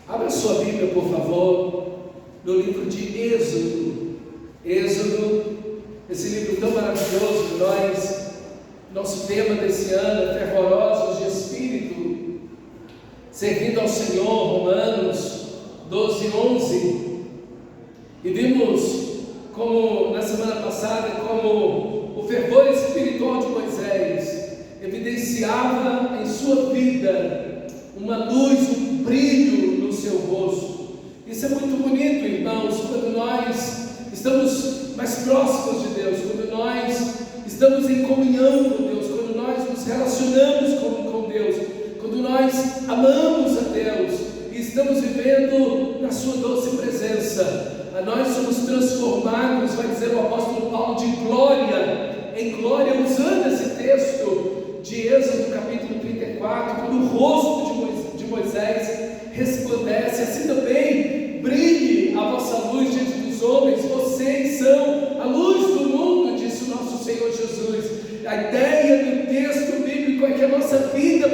Abra sua Bíblia, por favor, no livro de Êxodo. Êxodo, esse livro tão maravilhoso que nosso tema desse ano é fervorosos de espírito, servindo ao Senhor, Romanos 12:11. E vimos, como na semana passada, como o fervor espiritual de Moisés evidenciava em sua vida uma luz, um brilho no seu rosto. Isso é muito bonito, irmãos, quando nós estamos mais próximos de Deus, quando nós estamos em comunhão com Deus, quando nós nos relacionamos com Deus, quando nós amamos a Deus e estamos vivendo na sua doce presença. Nós somos transformados, vai dizer o apóstolo Paulo, de glória em glória, usando esse texto de Êxodo capítulo 34, quando o rosto de Moisés resplandece, assim também brilhe a vossa luz diante dos homens, vocês são a luz do mundo, disse o nosso Senhor Jesus. A ideia do texto bíblico é que a nossa vida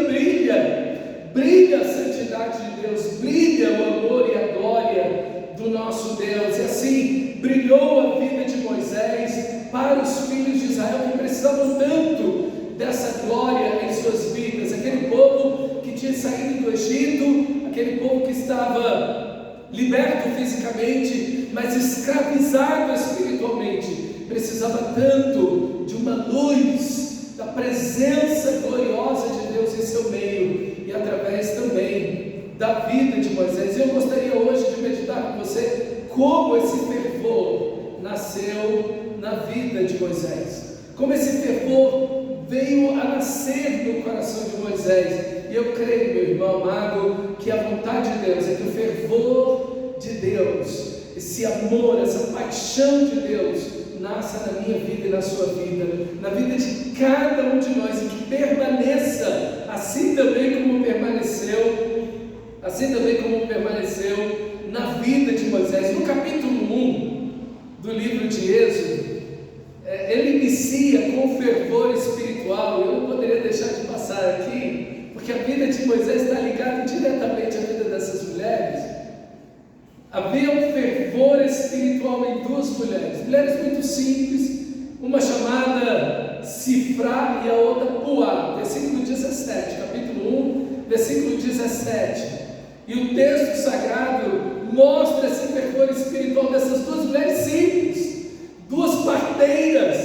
brilha a santidade de Deus, brilha o amor e a glória do nosso Deus. E assim brilhou a vida de Moisés para os filhos de Israel, que precisavam tanto dessa glória em suas vidas. Aquele povo que tinha saído do Egito, aquele povo que estava liberto fisicamente, mas escravizado espiritualmente, precisava tanto de uma luz da presença gloriosa de Deus em seu meio, e através também da vida de Moisés. Eu gostaria hoje de meditar com você como esse fervor nasceu na vida de Moisés, como esse fervor veio a nascer no coração de Moisés. E eu creio, meu irmão amado, que a vontade de Deus é que o fervor de Deus, esse amor, essa paixão de Deus, nasça na minha vida e na sua vida, na vida de cada um de nós, e que permaneça assim também como permaneceu na vida de Moisés. No capítulo 1 do livro de Êxodo, ele inicia com fervor espiritual. Eu não poderia deixar de passar aqui, porque a vida de Moisés está ligada diretamente à vida dessas mulheres. Havia um fervor espiritual em duas mulheres muito simples, uma chamada Sifrá e a outra Puá, versículo 17, capítulo 1, versículo 17. E o texto sagrado mostra esse fervor espiritual dessas duas mulheres simples, duas parteiras,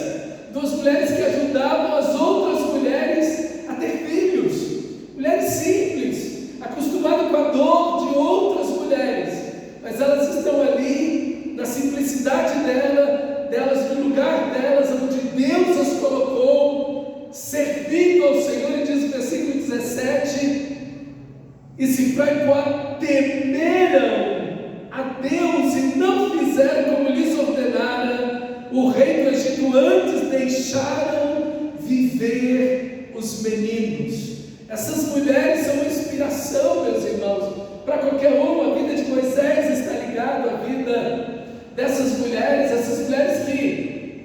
duas mulheres que ajudavam as outras mulheres a ter filhos, mulheres simples, acostumadas com a dor de outras mulheres, mas elas estão ali na simplicidade delas, no lugar delas, onde Deus as colocou, servindo ao Senhor. E diz o versículo 17: e Sifrá e Puá temeram a Deus e não fizeram como lhes ordenara o rei do Egito, antes deixaram viver os meninos. Essas mulheres são uma inspiração, meus irmãos, para qualquer um. A vida de Moisés está ligada à vida dessas mulheres, essas mulheres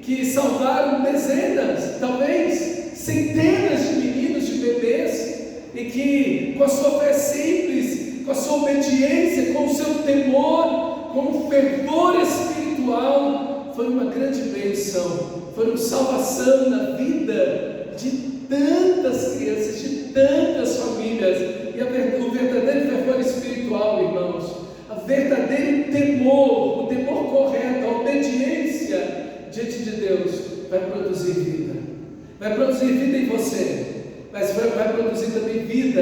que salvaram dezenas, talvez centenas de meninos, de bebês, e que com a sua fé simples, com a sua obediência, com o seu temor, com o fervor espiritual, foi uma grande bênção, foi uma salvação na vida de tantas crianças, de tantas famílias. E o verdadeiro fervor espiritual, irmãos, o verdadeiro temor, o temor correto, a obediência diante de Deus, vai produzir vida em você, mas vai produzir também vida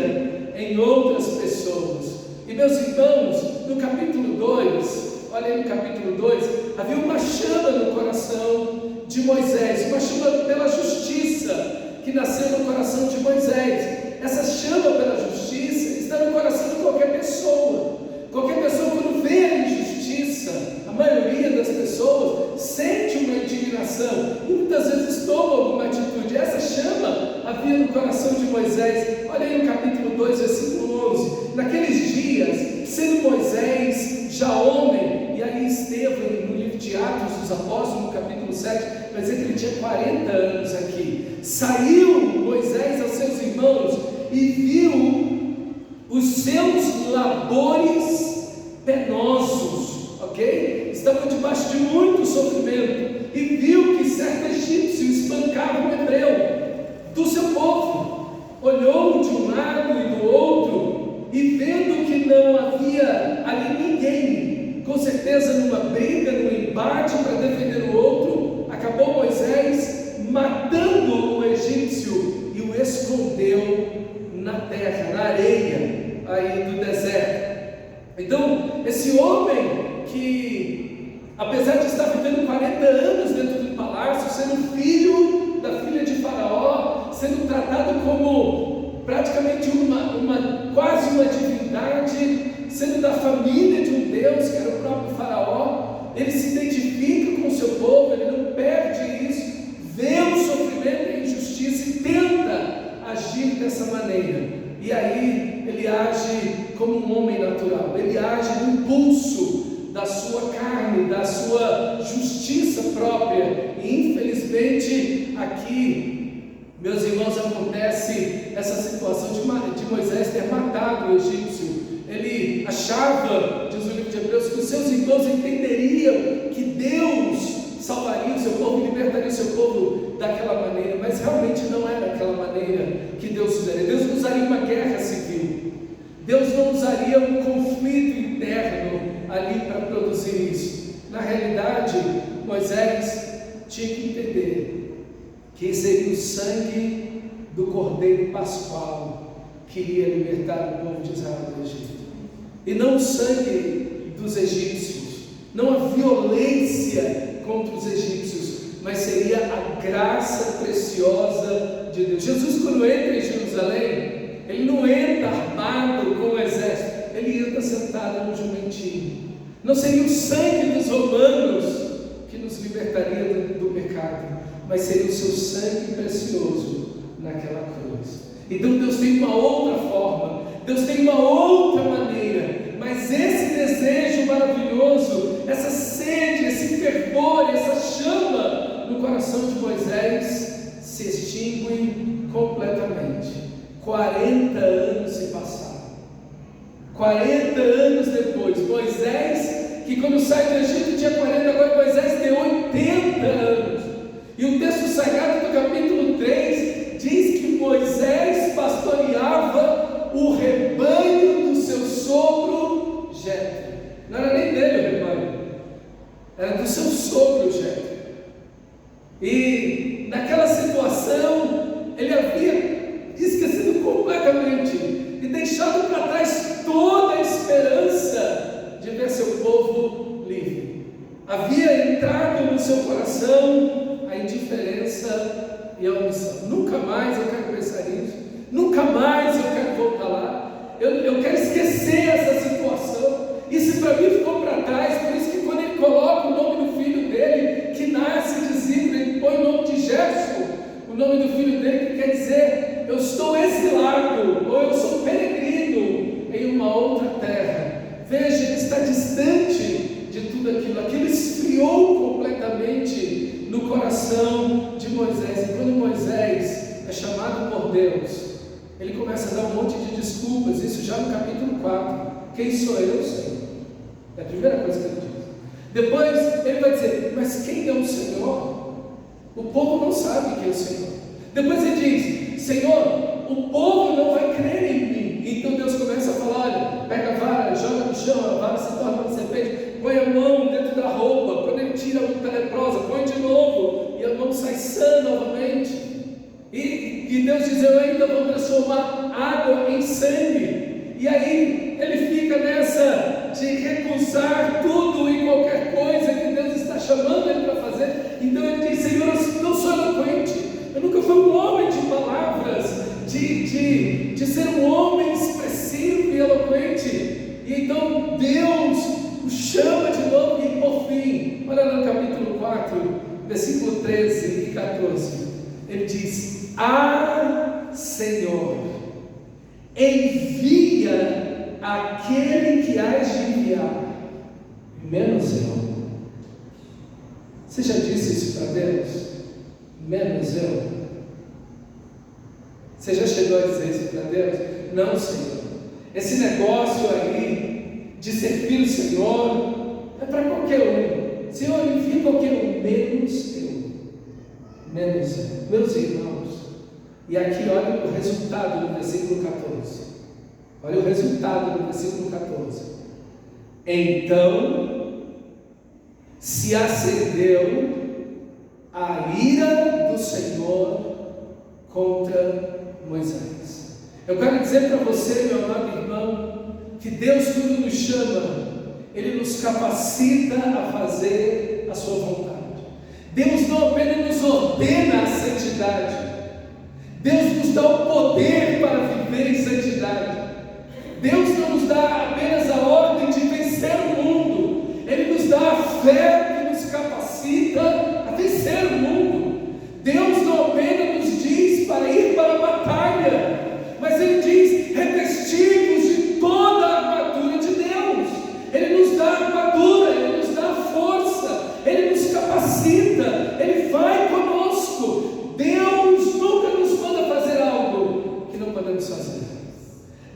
em outras pessoas. E meus irmãos, no capítulo 2, olha aí no capítulo 2, havia uma chama no coração de Moisés, uma chama pela justiça que nasceu no coração de Moisés. Essa chama pela justiça está no coração de qualquer pessoa. Qualquer pessoa, quando vê a injustiça, a maioria das pessoas sente uma indignação e muitas vezes toma alguma atitude. Essa chama havia no coração de Moisés. Olha aí no capítulo 2, versículo 11. Naqueles dias, sendo Moisés já homem, e aí Estevão, no livro de Atos dos Apóstolos, no capítulo 7, vai dizer que ele tinha 40 anos aqui. Saiu Moisés aos seus irmãos e viu os seus labores penosos, ok? Estavam debaixo de muito sofrimento, e viu que certo egípcio espancava um hebreu do seu povo. Olhou de um lado e do outro, e vendo que não havia ali ninguém, com certeza numa briga, num embate para defender o outro, acabou Moisés matando o egípcio e o escondeu na terra, na areia aí do deserto. Então, esse homem que, apesar de estar vivendo 40 anos dentro do palácio, sendo filho da filha de Faraó, sendo tratado como praticamente quase uma divindade, sendo da família de um Deus, que era o próprio Faraó, ele se identifica com o seu povo, ele não perde isso, vê o sofrimento e a injustiça e tenta agir dessa maneira. E aí ele age como um homem natural, ele age no impulso da sua carne, da sua justiça própria. E infelizmente aqui, meus irmãos, acontece essa situação de Moisés ter matado o egípcio. Ele achava, diz o livro de Hebreus, que os seus irmãos entenderiam que Deus salvaria o seu povo, libertaria o seu povo daquela maneira, mas realmente não era aquela maneira que Deus usaria. Deus não usaria uma guerra civil, Deus não usaria um conflito interno ali para produzir isso. Na realidade, Moisés tinha que entender que seria o sangue do Cordeiro Pascual que iria libertar o povo de Israel do Egito, e não o sangue dos egípcios, não a violência contra os egípcios, mas seria a graça preciosa de Deus. Jesus, quando entra em Jerusalém, ele não entra armado com o exército, ele entra sentado no jumentinho. Não seria o sangue dos romanos que nos libertaria do pecado, mas seria o seu sangue precioso naquela cruz. Então Deus tem uma outra forma, Deus tem uma outra maneira, mas esse desejo maravilhoso, essa sede, esse fervor, essa chama no coração de Moisés se extingue completamente. 40 anos se passaram. 40 anos depois, Moisés, que quando sai do Egito tinha 40, agora Moisés tem 80 anos. E o texto sagrado do capítulo 3 diz que Moisés pastoreava o rebanho do seu sogro Jetro. Não era nem dele o rebanho, era do seu sogro Jetro. E naquela situação ele havia esquecido completamente e deixado para trás toda a esperança de ver seu povo livre. Havia entrado no seu coração a indiferença e a omissão. Nunca mais eu quero pensar nisso, nunca mais eu quero voltar lá, eu quero esquecer essa situação. Isso para mim ficou para trás. Por isso que quando ele coloca o nome do filho dele, que nasce de Zípora, ele põe o nome de Gerson, o nome do filho dele, que quer dizer: eu estou exilado, ou eu sou peregrino em uma outra terra. Veja, ele está distante de tudo aquilo. Aquilo esfriou completamente no coração de Moisés. E quando Moisés é chamado por Deus, ele começa a dar um monte de desculpas. Isso já no capítulo 4. Quem sou eu, Senhor? É a primeira coisa que ele diz. Depois ele vai dizer: mas quem é o Senhor? O povo não sabe quem é o Senhor. Depois ele diz: Senhor, o povo não vai crer em mim. Então Deus começa a falar: olha, pega a vara, joga no chão, a vara se torna uma serpente, põe a mão dentro da roupa. Quando ele tira a luta leprosa, põe de novo, e a mão sai sã novamente. E Deus diz: eu ainda vou transformar água em sangue. E aí ele fica nessa de recusar tudo e qualquer coisa que Deus está chamando ele para fazer. Então ele diz: Senhor, eu não sou eloquente, eu nunca fui um homem de palavras, de ser um homem expressivo e eloquente. E então Deus o chama de novo, e por fim, olha lá no capítulo 4, versículo 13 e 14, ele diz: ah, Senhor, envia aquele que hás de enviar, menos eu. Você já disse isso para Deus? Menos eu. Você já chegou a dizer isso para Deus? Não, Senhor. Esse negócio aí de ser filho servir o Senhor, é para qualquer um. Senhor, envia qualquer um, menos eu. Menos eu. Meus irmãos, e aqui olha o resultado no versículo 14. Olha o resultado no versículo 14. Então se acendeu a ira do Senhor contra Moisés. Eu quero dizer para você, meu amado irmão, que Deus, quando nos chama, Ele nos capacita a fazer a sua vontade. Deus não apenas nos ordena a santidade, Deus nos dá o poder para viver em santidade. Deus não nos dá apenas a ordem de vencer o mundo, Ele nos dá a fé que nos capacita a vencer o mundo. Deus não apenas nos diz para ir para a batalha, mas Ele diz: revestivos de toda a armadura de Deus. Ele nos dá a armadura, Ele nos dá a força, Ele nos capacita, Ele vai conosco. Deus nunca nos manda fazer algo que não podemos fazer.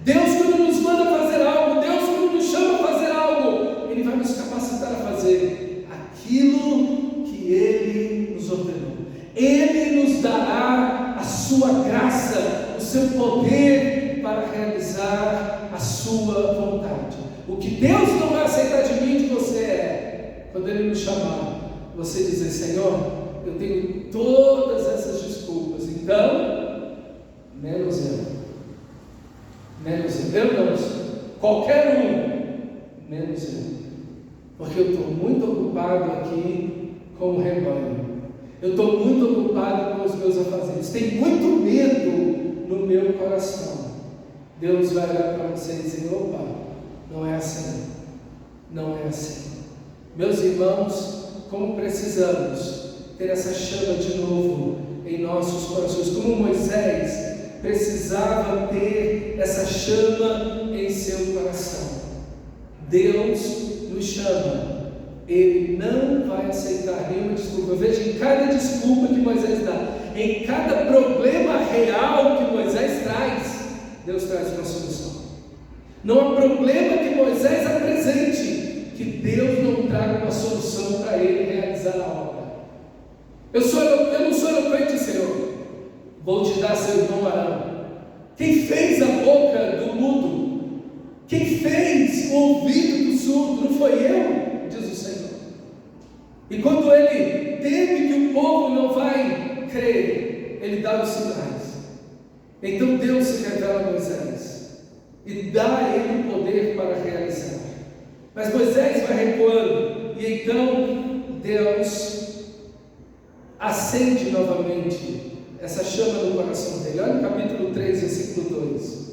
Deus, quando nos manda fazer algo, Deus, quando nos chama a fazer algo, Ele vai nos capacitar a fazer aquilo que Ele nos ordenou. Ele nos dará a sua graça, o seu poder para realizar a sua vontade. O que Deus não vai aceitar de mim e de você é, quando Ele nos chamar, você dizer: Senhor, eu tenho todas essas desculpas, então, menos eu. Menos eu não, qualquer um, menos eu, porque eu estou muito ocupado aqui com o rebanho, eu estou muito ocupado com os meus afazeres, tem muito medo no meu coração. Deus vai olhar para você e dizer: opa, não é assim, não é assim. Meus irmãos, como precisamos ter essa chama de novo em nossos corações, como Moisés precisava ter essa chama em seu coração. Deus nos chama, Ele não vai aceitar nenhuma desculpa. Veja, em cada desculpa que Moisés dá, em cada problema real que Moisés traz, Deus traz uma solução. Não há problema que Moisés apresente que Deus não traga uma solução para ele realizar a obra. Eu não sou eloquente, Senhor. Vou te dar seu irmão Arão. Quem fez a boca do mudo? Quem fez o ouvido do surdo? Não foi eu, diz o Senhor. E quando ele teme que o povo não vai crer, ele dá os sinais. Então Deus se revela a Moisés e dá a ele o poder para realizar. Mas Moisés vai recuando, e então Deus acende novamente essa chama no coração dele. Olha no capítulo 3, versículo 2.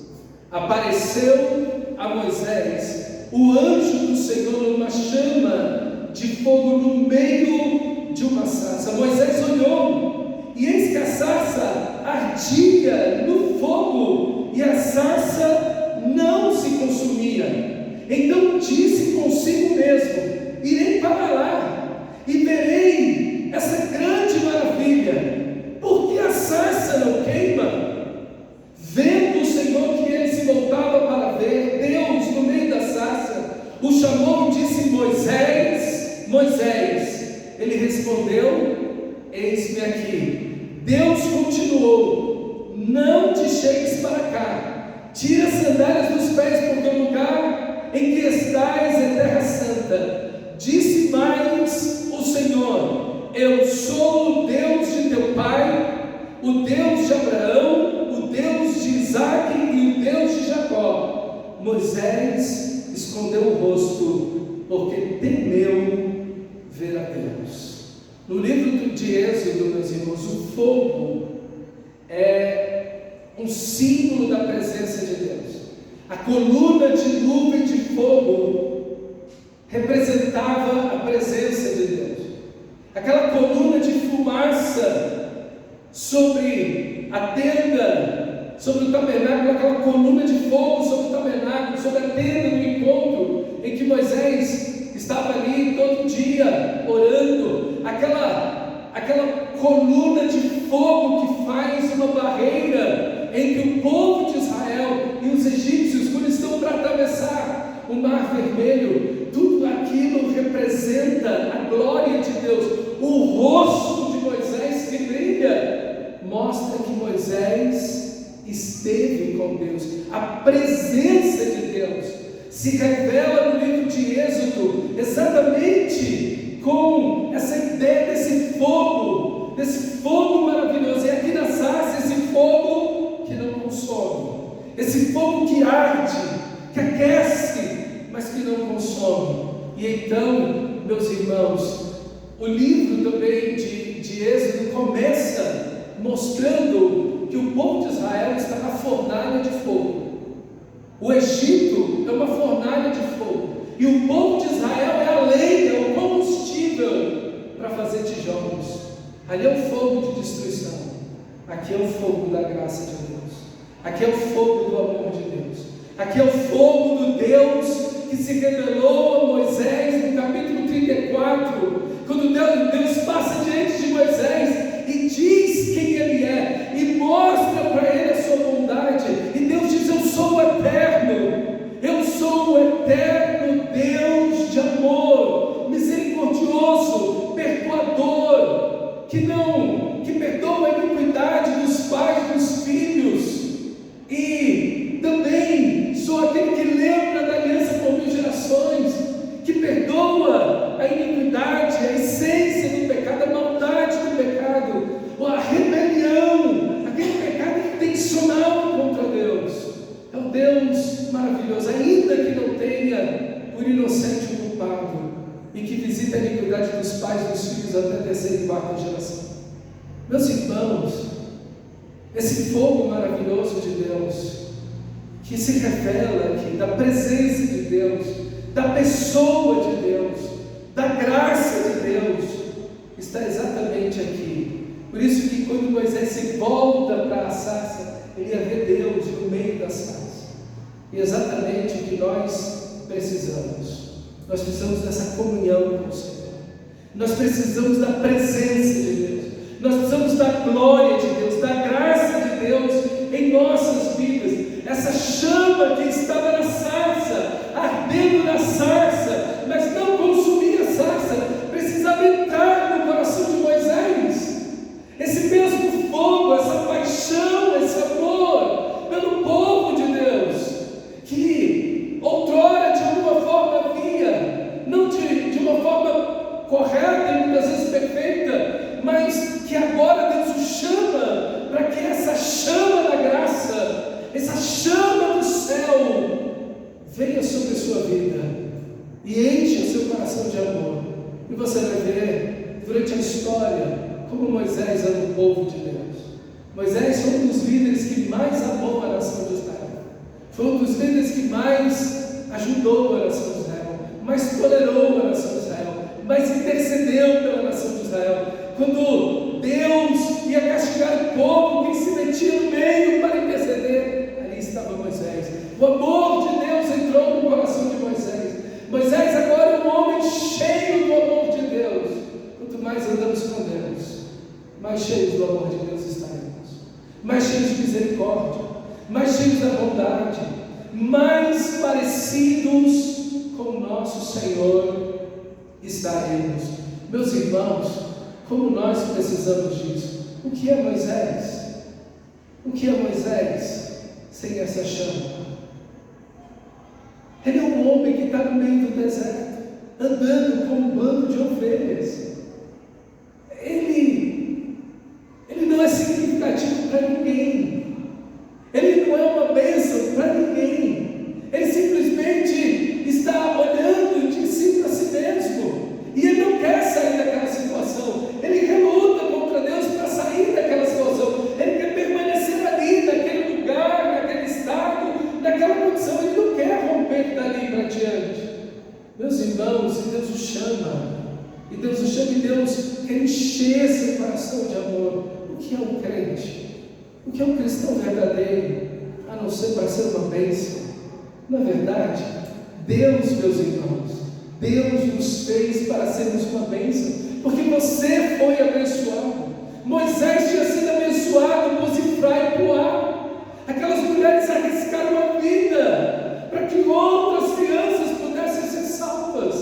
Apareceu a Moisés o anjo do Senhor numa chama de fogo no meio de uma sarça. Moisés olhou, e eis que a sarça ardia no fogo, e a sarça não se consumia. Então disse consigo mesmo: irei para lá, e verei essa grande maravilha. Por que a sarça não queima? Vendo o Senhor que ele se voltava para ver, Deus, no meio da sarça, o chamou e disse: Moisés, Moisés. Ele respondeu: eis-me aqui. Deus continuou: não te chegues para cá, tira as sandálias dos pés, porque o lugar em que estás é terra santa. Disse mais o Senhor: eu sou o Deus de teu pai, o Deus de Abraão, o Deus de Isaque e o Deus de Jacó. Moisés escondeu o rosto, porque temeu ver a Deus. No livro de Êxodo, meus irmãos, o fogo é um símbolo da presença de Deus. A coluna de nuvem de fogo representava a presença de Deus. Aquela coluna de fumaça sobre a tenda, sobre o tabernáculo, aquela coluna de fogo sobre o tabernáculo, sobre a tenda do encontro, em que Moisés estava ali todo dia orando, aquela coluna de fogo que faz uma barreira entre o povo de Israel e os egípcios, quando estão para atravessar o Mar Vermelho. apresenta a glória de Deus, o rosto de Moisés que brilha, mostra que Moisés esteve com Deus. A presença de Deus se revela no livro de Êxodo, exatamente com essa ideia desse fogo maravilhoso. E aqui na sarça, esse fogo que não consome, esse fogo que arde, que aquece, mas que não consome. E então, meus irmãos, o livro também de Êxodo começa mostrando que o povo de Israel está na fornalha de fogo. O Egito é uma fornalha de fogo, e o povo de Israel é a lenha, o combustível para fazer tijolos. Ali é o fogo de destruição, aqui é o fogo da graça de Deus, aqui é o fogo do amor de Deus, aqui é o fogo do Deus que se revelou a Moisés no capítulo 34, quando Deus passa diante de Moisés e diz quem Ele é, e mostra para ele a sua bondade, e Deus diz: eu sou o eterno, eu sou o eterno Deus de amor, misericordioso, perdoador, que perdoa a iniquidade dos pais dos filhos, e também sou aquele que lembra da aliança por 1000 gerações, que perdoa a iniquidade, a essência do pecado, a maldade do pecado, a rebelião, aquele pecado intencional contra Deus. É um Deus maravilhoso, ainda que não tenha por inocente o culpado, e que visita a iniquidade dos pais e dos filhos até a 3ª e 4ª geração. Meus irmãos, esse fogo maravilhoso de Deus, que se revela aqui, da presença de Deus, da pessoa de Deus, da graça de Deus, está exatamente aqui. Por isso que quando Moisés se volta para a sarça, ele ia ver Deus no meio da sarça. E exatamente o que nós precisamos. Nós precisamos dessa comunhão com o Senhor. Nós precisamos da presença de Deus. Nós precisamos da glória de Deus, da graça de Deus em nossas vidas. Essa chama que estava na sarça, ardendo na sarça, mas não consumia a sarça, precisava entrar no coração de Moisés. Esse mesmo fogo, essa paixão, esse amor pelo povo de Deus, que outrora de alguma forma havia, não de uma forma correta e muitas vezes perfeita, mas que agora Deus o chama para que essa chama da graça, essa chama do céu venha sobre a sua vida e enche o seu coração de amor. E você vai ver durante a história como Moisés ama o povo de Deus. Moisés foi um dos líderes que mais amou a nação de Israel, foi um dos líderes que mais ajudou a nação de Israel, mais tolerou a nação de Israel, mais intercedeu pela nação de Israel. Quando Deus ia castigar o povo que se metia no meio para interceder, ali estava Moisés. O amor de Deus entrou no coração de Moisés. Moisés agora é um homem cheio do amor de Deus. Quanto mais andamos com Deus, mais cheios do amor de Deus estaremos, mais cheios de misericórdia, mais cheios da bondade, mais parecidos com o nosso Senhor estaremos. Meus irmãos, como nós precisamos disso. O que é Moisés? O que é Moisés sem essa chama? Ele é um homem que está no meio do deserto, andando com um bando de ovelhas. Ele não é significativo para ninguém. Ele não é uma bênção para ninguém. Ele simplesmente está olhando de si para si mesmo. E ele não quer sair daquela situação. Ele reluta contra Deus para sair daquela situação. Ele quer permanecer ali, naquele lugar, naquele estado, naquela condição. Ele não quer romper dali para diante. Meus irmãos, e Deus o chama. E Deus o chama, e Deus quer encher seu coração de amor. O que é um crente? O que é um cristão verdadeiro? A não ser para ser uma bênção. Na verdade, Deus, meus irmãos, Deus nos fez para sermos uma bênção, porque você foi abençoado. Moisés tinha sido abençoado por Zifrá e Puá. Aquelas mulheres arriscaram a vida para que outras crianças pudessem ser salvas.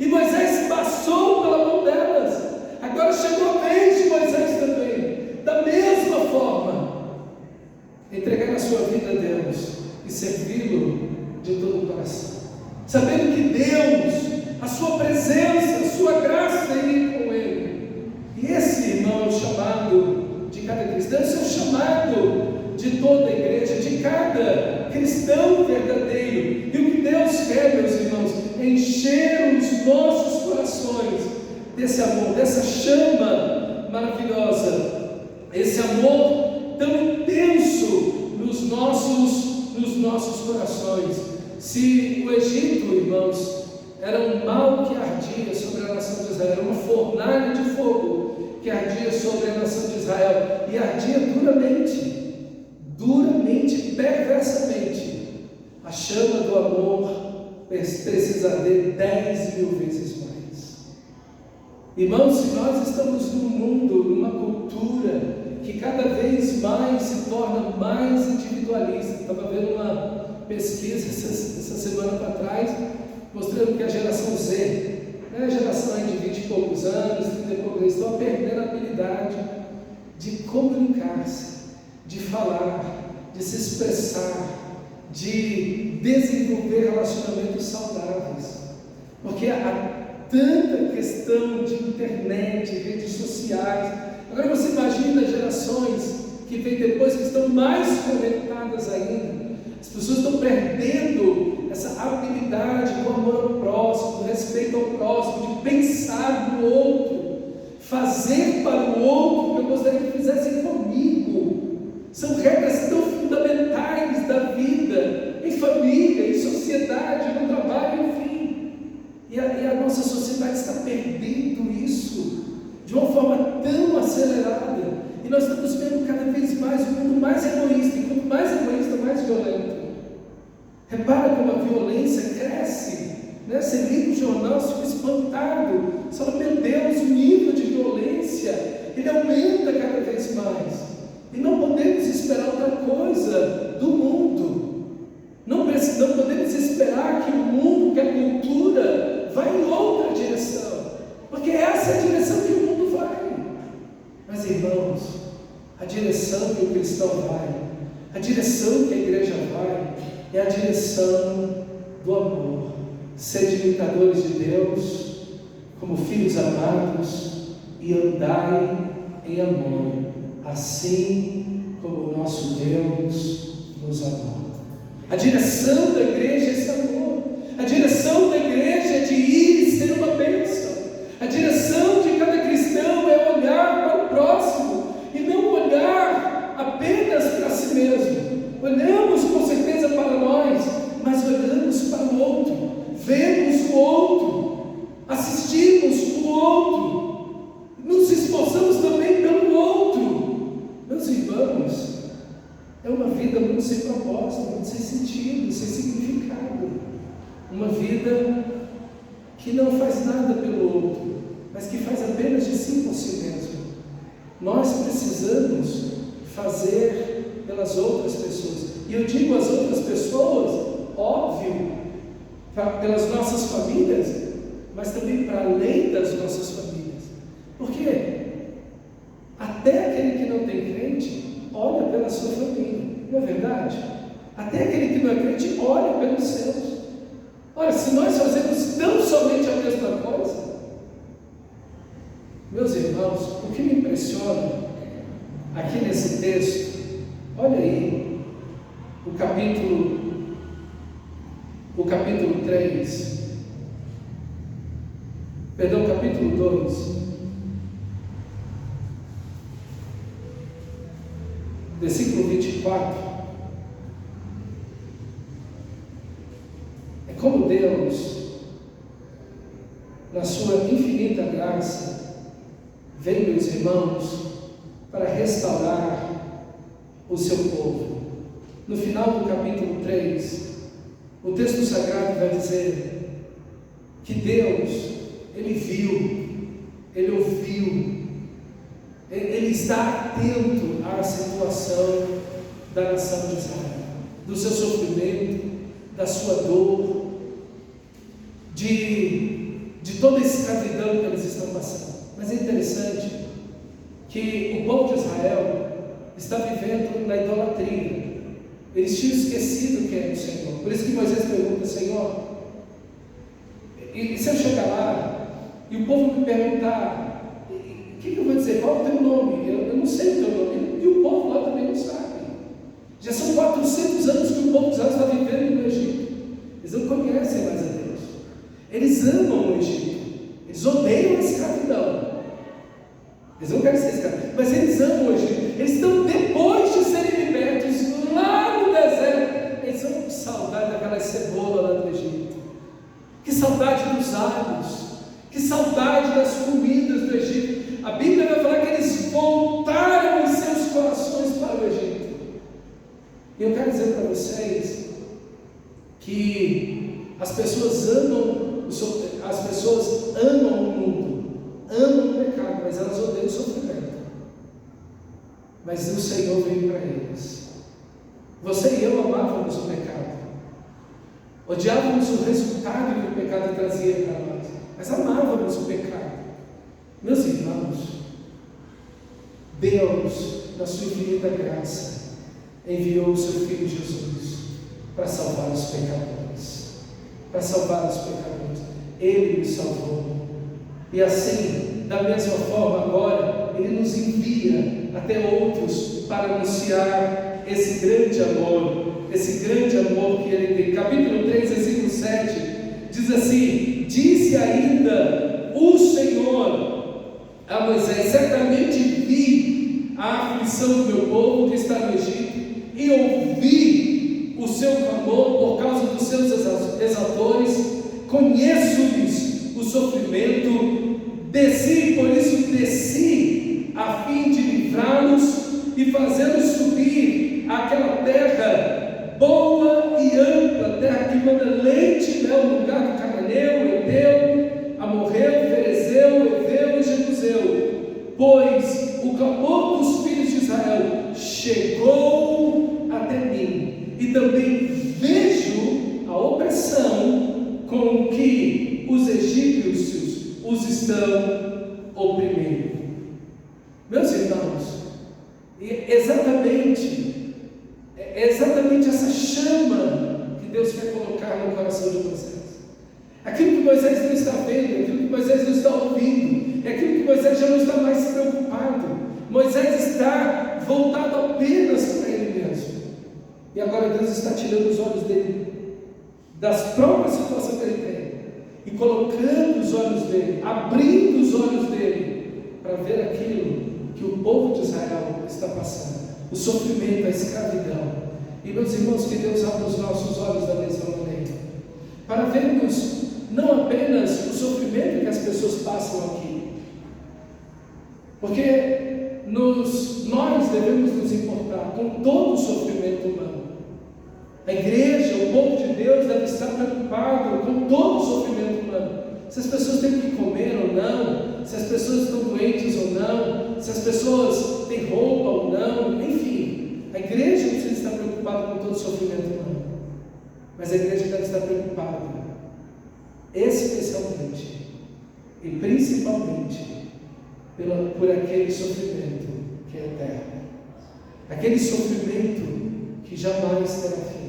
E Moisés passou sabendo que Deus, a sua presença, a sua graça iria com ele. E esse, irmão, é o chamado de cada cristão, esse é o chamado de toda a igreja, de cada cristão verdadeiro. E o que Deus quer, meus irmãos, é encher os nossos corações desse amor, dessa chama maravilhosa, esse amor tão intenso nos nossos corações. Se o Egito, irmãos, era um mal que ardia sobre a nação de Israel, era uma fornalha de fogo que ardia sobre a nação de Israel, e ardia duramente, perversamente, a chama do amor precisa arder 10.000 vezes mais. Irmãos, se nós estamos num mundo, numa cultura que cada vez mais se torna mais individualista, estava vendo uma pesquisa essa semana para trás, mostrando que a geração Z, a geração de 20 e poucos anos, 30 e poucos anos, estão perdendo a habilidade de comunicar-se, de falar, de se expressar, de desenvolver relacionamentos saudáveis, porque há tanta questão de internet, redes sociais. Agora você imagina gerações que vêm depois, que estão mais conectadas ainda. As pessoas estão perdendo essa habilidade do amor ao próximo, do respeito ao próximo, de pensar no outro, fazer para o outro o que eu gostaria que fizessem comigo. São regras tão fundamentais da vida, em família, em sociedade, no trabalho, enfim. E a nossa sociedade está perdendo isso de uma forma tão acelerada. E nós estamos vendo cada vez mais um mundo mais egoísta. E quanto mais egoísta, mais violento. Repara como a violência cresce. Né? Você liga o jornal, você fica espantado. Você fala, meu Deus, o nível de violência, ele aumenta cada vez mais. E não podemos esperar outra coisa do mundo. Não podemos esperar que o mundo, que a cultura, vá em outra direção. Porque essa é a direção que o mundo vai. Mas, irmãos, a direção que o cristão vai, a direção que a igreja vai, é a direção do amor. Sede imitadores de Deus, como filhos amados, e andai em amor, assim como o nosso Deus nos amou. A direção da igreja é esse amor. A direção da igreja é de ir e ser uma bênção. A direção de cada cristão é olhar para o próximo e não olhar apenas para si mesmo. Olhamos com certeza para nós, mas olhamos para o outro, vemos o outro, assistimos o outro, nos esforçamos também pelo outro. Meus irmãos, é uma vida muito sem propósito, muito sem sentido, sem significado. Uma vida que não faz nada pelo outro, mas que faz apenas de si por si mesmo. Nós precisamos fazer pelas outras pessoas. E eu digo as outras pessoas, óbvio, pelas nossas famílias, mas também para além das nossas famílias. Por quê? Até aquele que não tem crente olha pela sua família, não é verdade? Até aquele que não é crente olha pelos seus. Ora, se nós fazemos tão somente a mesma coisa, meus irmãos, o que me impressiona aqui nesse texto, olha aí, o capítulo 3, perdão, capítulo 2, versículo 24, é como Deus, na sua infinita graça, vem, meus irmãos, para restaurar o seu povo. No final do capítulo 3, o texto sagrado vai dizer que Deus, Ele viu, Ele ouviu, Ele está atento à situação da nação de Israel, do seu sofrimento, da sua dor, de toda a escravidão que eles estão passando. Mas é interessante que o povo de Israel está vivendo na idolatria. Eles tinham esquecido quem era o Senhor. Por isso que Moisés pergunta, Senhor, e o povo me perguntar, o que eu vou dizer? Qual é o teu nome? Eu não sei o teu nome, e o povo lá também não sabe. Já são 400 anos que o povo de Israel está vivendo no Egito. Eles não conhecem mais a Deus. Eles amam o Egito. Eles odeiam a escravidão. Eles não querem ser escravos, mas eles amam o Egito. Eles estão, depois de serem libertos lá no deserto, eles estão com saudade daquela cebola lá do Egito. Que saudade dos alhos. Que saudade das comidas do Egito. A Bíblia vai falar que eles voltaram em seus corações para o Egito. E eu quero dizer para vocês que as pessoas amam o mundo, amam o pecado, mas elas odeiam o sofrimento. Mas o Senhor veio para eles. Você e eu amávamos o pecado, odiávamos o resultado que o pecado trazia para nós, mas amávamos o pecado. Meus irmãos, Deus, na sua infinita graça, enviou o seu Filho Jesus para salvar os pecadores. Para salvar os pecadores. Ele nos salvou. E assim, da mesma forma agora, Ele nos envia até outros para anunciar esse grande amor que Ele tem. Capítulo 3, versículo 7, diz assim: disse ainda o Senhor a Moisés: certamente vi a aflição do meu povo que está no Egito, e ouvi o seu clamor por causa dos seus exatores, conheço-lhes o sofrimento, por isso desci a fim de livrá-los e fazê-los subir àquela terra boa e ampla, terra que manda leite e mel, no lugar do Cananeu, Eteu, Amorreu, Ferezeu, Eveu e Jebuseu, pois o clamor dos filhos de Israel chegou até mim, e também vejo a opressão com que os egípcios os estão oprimindo. Meus irmãos, é exatamente essa chama que Deus quer colocar no coração de Moisés. Aquilo que Moisés não está vendo, aquilo que Moisés não está ouvindo, é aquilo que Moisés já não está mais preocupado. Moisés está voltado apenas para ele mesmo. E agora Deus está tirando os olhos dele das próprias situações que ele tem e colocando os olhos dele, abrindo os olhos dele para ver aquilo que o povo de Israel está passando, o sofrimento, a escravidão. E meus irmãos, que Deus abra os nossos olhos da mesma maneira, para vermos não apenas o sofrimento que as pessoas passam aqui, porque nós devemos nos importar com todo o sofrimento humano. A igreja, o povo de Deus deve estar preocupado com todo o sofrimento humano. Se as pessoas têm que comer ou não, se as pessoas estão doentes ou não, se as pessoas têm roupa ou não, enfim, a igreja precisa estar preocupada com todo o sofrimento humano. Mas a igreja deve estar preocupada, especialmente e principalmente, por aquele sofrimento que é eterno, aquele sofrimento que jamais terá fim.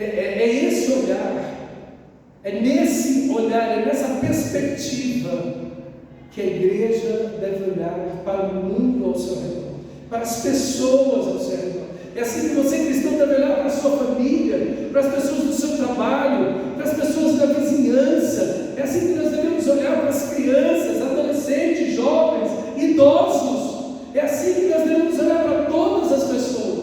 É esse olhar, é nesse olhar, é nessa perspectiva que a igreja deve olhar para o mundo ao seu redor, para as pessoas ao seu redor. É assim que você, cristão, deve olhar para a sua família, para as pessoas do seu trabalho, para as pessoas da vizinhança. É assim que nós devemos olhar para as crianças, adolescentes, jovens, idosos. É assim que nós devemos olhar para todas as pessoas.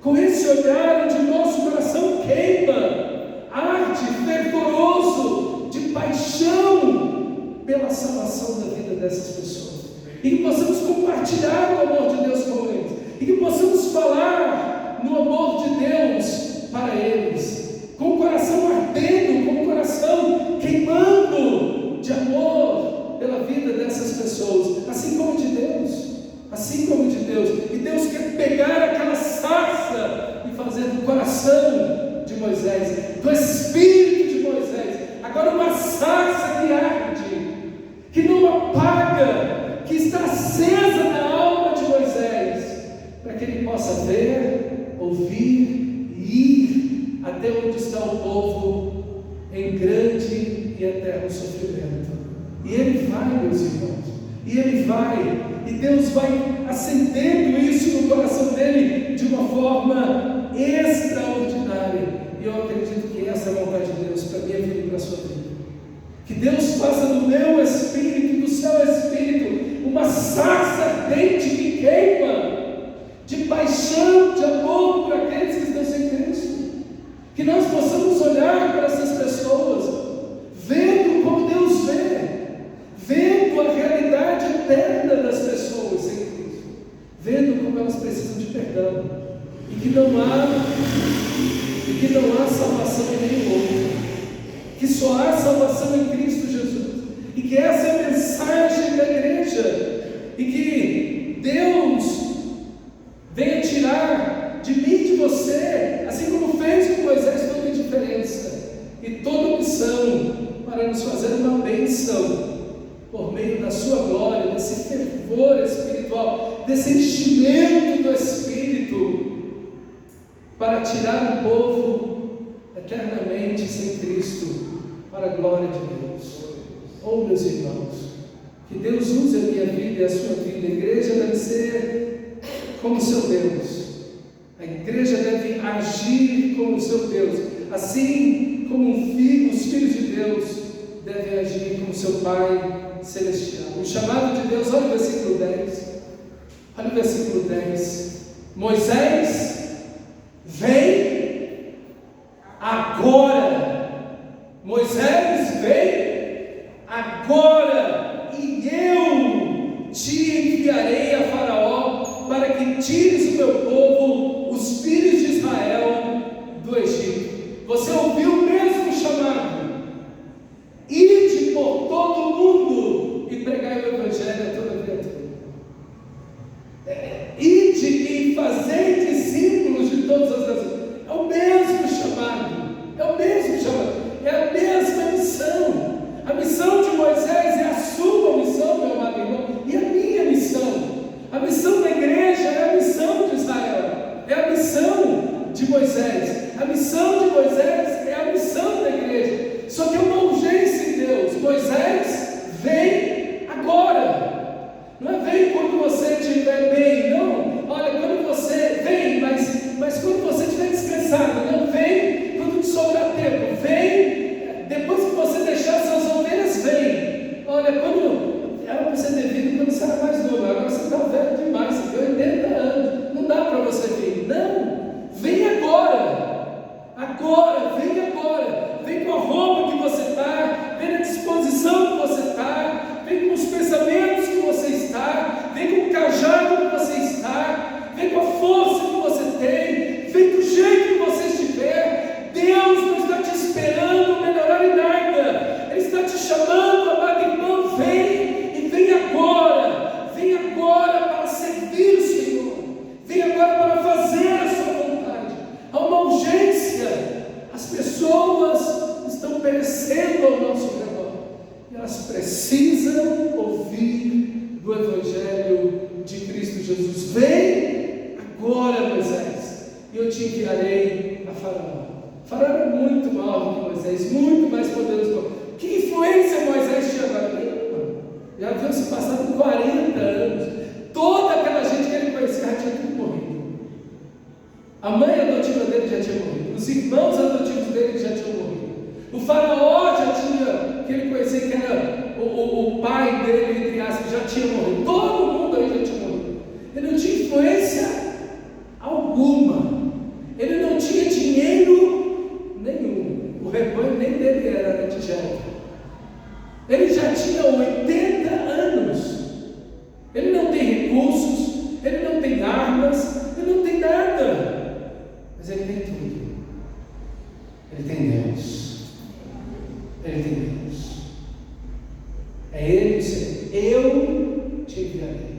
Com esse olhar onde nosso coração queima, arde, fervoroso, de paixão pela salvação da vida dessas pessoas. E que possamos compartilhar o amor de Deus com eles. E que possamos falar no amor de Deus para eles, com o coração ardendo, com o coração queimando de amor pela vida dessas pessoas, assim como de Deus. Assim como de Deus. E Deus quer pegar aquela sarça e fazer do coração de Moisés, do espírito de Moisés, agora uma sarça que arde, que não apaga, que está acesa na alma de Moisés, para que ele possa ver, ouvir e ir até onde está o povo em grande e eterno sofrimento. E Ele vai, meus irmãos, e Ele vai, e Deus vai acendendo isso no coração dele de uma forma extraordinária. E eu acredito que essa é a vontade de Deus para a minha vida e para a sua vida. Que Deus faça do meu espírito e do seu espírito uma sarça ardente que queima, de paixão, de amor por aqueles que estão sem Cristo. Que nós possamos olhar para essas pessoas, vendo como Deus vê, vendo a realidade eterna das pessoas sem Cristo, vendo como elas precisam de perdão, e que não há salvação em nenhum outro, que só há salvação em Cristo Jesus, e que essa é a mensagem da igreja, e que Deus venha tirar de mim e de você, assim como fez com Moisés, toda a diferença e toda opção para nos fazer uma bênção por meio da sua glória, desse fervor espiritual, desse enchimento do Espírito, para tirar o povo eternamente sem Cristo, para a glória de Deus. Oh, meus irmãos, que Deus use a minha vida e a sua vida. A igreja deve ser como seu Deus, a igreja deve agir como seu Deus, assim como os filhos de Deus devem agir como seu Pai celestial. O chamado de Deus, olha o versículo 10, olha o versículo 10, Moisés, vem agora. Moisés, vem agora, e eu te enviarei a Faraó, para que tires o meu povo, os filhos de Israel, do Egito. Você ouviu o mesmo chamado: ide por todo o mundo e pregai o Evangelho a toda criatura. Ide e fazei discípulos de todas as nações. É o mesmo chamado, é o mesmo chamado, é a mesma missão. A missão de Moisés é a sua missão, meu amado irmão, e a minha missão. A missão da igreja é a missão de Israel, é a missão de Moisés. A missão de Moisés é a missão da igreja. Só que é uma urgência em Deus. Moisés, vem agora. Não é vem quando você estiver bem, não. Olha, quando você vem, mas quando você estiver descansado. Não, vem quando te sobrar tempo. Vem depois que você deixar suas ovelhas, vem. Olha, quando era para você ter vindo quando você era mais novo, agora você está velho demais, você tem 80 anos, não dá para você vir. Não, vem agora, vem agora, vem com a roupa que você está, vem na disposição que você está, vem com os pensamentos que você está, vem com o cajado que você está, vem com a força que você tem, vem do jeito que você estiver. Deus não está te esperando melhorar em nada, Ele está te chamando, amado irmão, vem, e vem agora para servir o Senhor, vem agora para fazer a sua vontade. Há uma urgência, as pessoas estão perecendo ao nosso redor, e elas precisam ouvir do Evangelho de Cristo Jesus. Vem agora, Moisés, e eu te enviarei a Faraó. Faraó era muito maior do que Moisés, muito mais poderoso. Que influência Moisés tinha agora? Já haviam se passado 40 anos. Toda aquela gente que ele conhecia já tinha tudo morrido. A mãe adotiva dele já tinha morrido. Os irmãos adotivos dele já tinham morrido. O Faraó já tinha, que ele conhecia que era o pai dele, entre aspas, já tinha morrido. Todo mundo aí já tinha morrido. Ele não tinha influência alguma. Ele não tinha dinheiro nenhum. O rebanho nem dele era de Jerico. Ele já tinha 80 anos. Ele não tem recursos, ele não tem armas, ele não tem nada. Mas ele tem tudo. Ele tem Deus. Ele tem Deus. É Ele, Senhor. Eu te enviarei.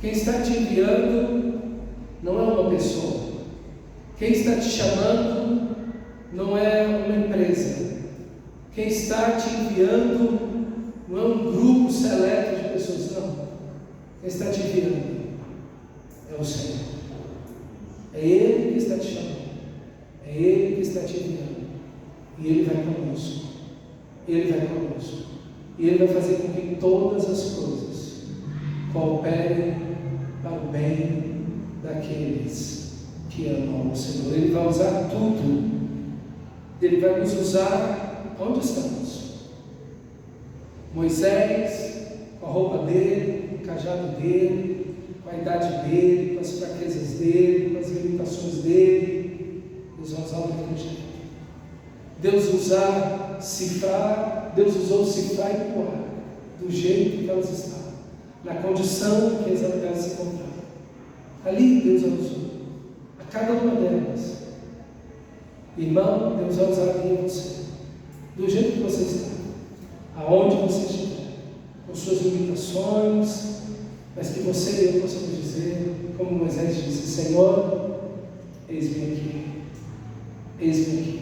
Quem está te enviando não é uma pessoa. Quem está te chamando não é uma empresa. Quem está te enviando não é um grupo seleto de pessoas, não. Quem está te enviando é o Senhor. É Ele que está te chamando. É Ele que está te enviando. E Ele vai conosco. Ele vai conosco. E Ele vai fazer com que todas as coisas cooperem para o bem daqueles que amam o Senhor. Ele vai usar tudo. Ele vai nos usar onde estamos. Moisés, com a roupa dele, com o cajado dele, com a idade dele, com as fraquezas dele, com as limitações dele, Deus vai usar o mesmo jeito. Deus usou cifrar e empurrar do jeito que elas estavam, na condição que elas se encontravam. Ali Deus a usou, a cada uma delas. Irmão, Deus vai usar a mim e você, do jeito que você está, aonde você estiver, com suas limitações, mas que você e eu possamos dizer, como Moisés disse: Senhor, eis-me aqui, eis-me aqui,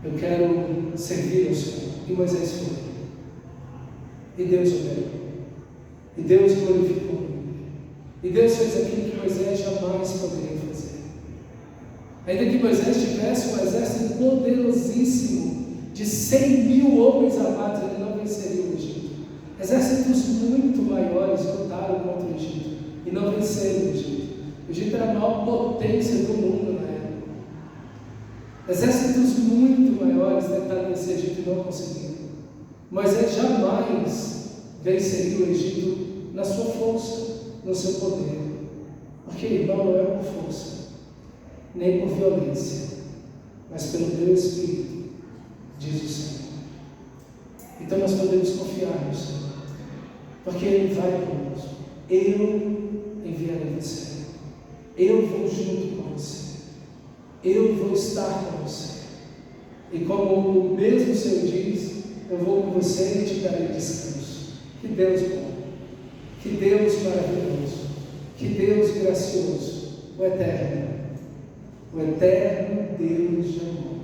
eu quero servir ao Senhor. E Moisés foi, e Deus ordenou, e Deus glorificou, e Deus fez aquilo que Moisés jamais poderia fazer. Ainda que Moisés tivesse um exército poderosíssimo de 100.000 homens armados, ele não venceria o Egito. Exércitos muito maiores lutaram contra o Egito e não venceram o Egito. O Egito era a maior potência do mundo na época. Exércitos muito maiores tentaram vencer o Egito e não conseguiram. Moisés jamais venceria o Egito na sua força, no seu poder. Porque, irmão, não é por força, nem por violência, mas pelo meu Espírito, diz o Senhor. Então nós podemos confiar no Senhor, porque Ele vai conosco. Eu enviarei você, eu vou junto com você, eu vou estar com você. E como o mesmo Senhor diz, eu vou com você e te darei descanso. Que Deus bom, que Deus maravilhoso, que Deus gracioso, o eterno Deus de amor,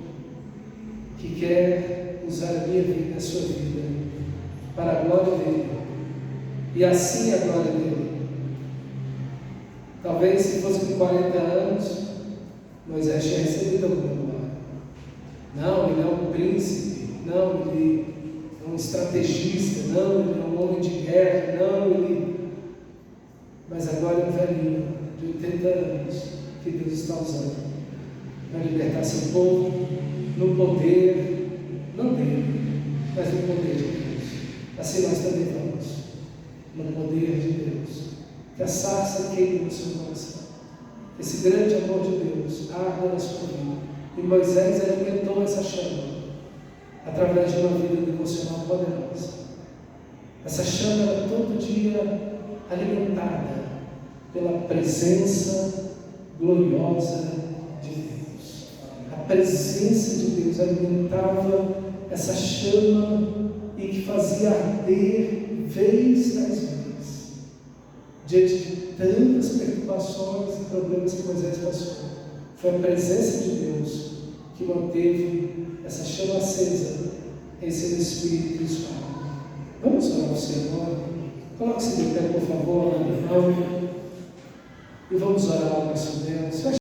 que quer usar a minha vida, a sua vida, para a glória dele, e assim a glória dele. Talvez se fosse com 40 anos, Moisés tinha recebido alguma glória. Não, ele é um príncipe, não, ele é um estrategista, não, ele é um homem de guerra, não, ele... Mas agora é um velhinho de 80 anos que Deus está usando para libertar seu povo no poder, não dele, mas no poder de Deus. Assim nós também vamos, no poder de Deus. Que a sarça queime no seu coração, que esse grande amor de Deus arda na sua vida. E Moisés alimentou essa chama através de uma vida devocional poderosa. Essa chama era todo dia alimentada pela presença gloriosa de Deus. A presença de Deus alimentava essa chama e que fazia arder vez das vezes, diante de tantas perturbações e problemas que Moisés passou. Foi a presença de Deus que manteve essa chama acesa em seu espírito e sua alma. Vamos orar ao Senhor. Coloque-se de pé, por favor, irmão, e vamos orar ao nosso Deus.